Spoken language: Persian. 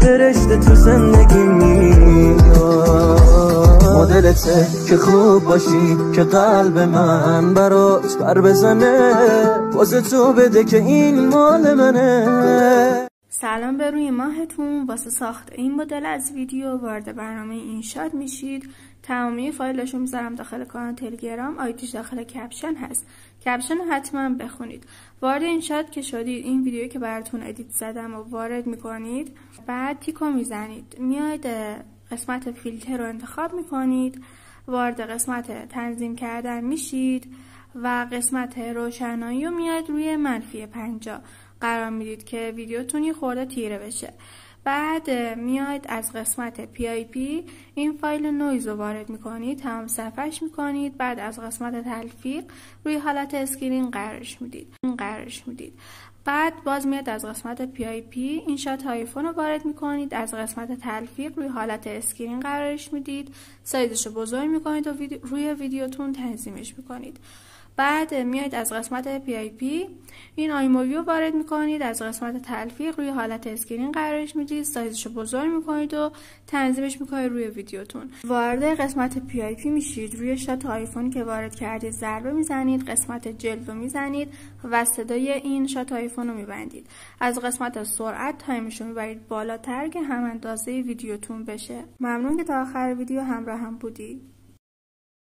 فرشته تو زندگی مدلته که خوب باشی که قلب من برات بر بزنه واسه تو بده که این مال منه. سلام به روی ماهتون. واسه ساخت این مدل از ویدیو وارد برنامه اینشات میشید. تمامی فایلاشو میذارم داخل کانال تلگرام، آیدیش داخل کپشن هست. کپشن رو حتما بخونید. وارد اینشات که شدید، این ویدیویی که براتون ادیت زدم و وارد میکنید. بعد تیکو میزنید، میاید قسمت فیلتر رو انتخاب میکنید، وارد قسمت تنظیم کردن میشید و قسمت روشنایی رو میاید روی -50 قرار میدید که ویدیوتون یه خورده تیره بشه. بعد میاید از قسمت PIP این فایل نویز رو وارد میکنید، تمام صفحش میکنید. بعد از قسمت تلفیق روی حالت اسکرین قرارش میدید. بعد باز میاد از قسمت PIP این شات آیفون رو وارد میکنید، از قسمت تلفیق روی حالت اسکرین قرارش میدید، سایزش رو بزرگ میکنید و روی ویدیوتون تنظیمش میکنید. بعد میایید از قسمت PIP این آیمووی رو وارد میکنید، از قسمت تلفیق روی حالت اسکرین قرارش میدید، سایزش رو بزرگ میکنید و تنظیمش میکنید روی ویدیوتون. وارد قسمت PIP میشید، روی شات آیفونی که وارد کردید ضربه میزنید، قسمت جلد رو میزنید و صدای این شات آیفون رو میبندید. از قسمت سرعت تایمش رو میبرید بالاتر که هم اندازه ویدیوتون بشه. ممنون که تا آخر ویدیو همراه هم بودید.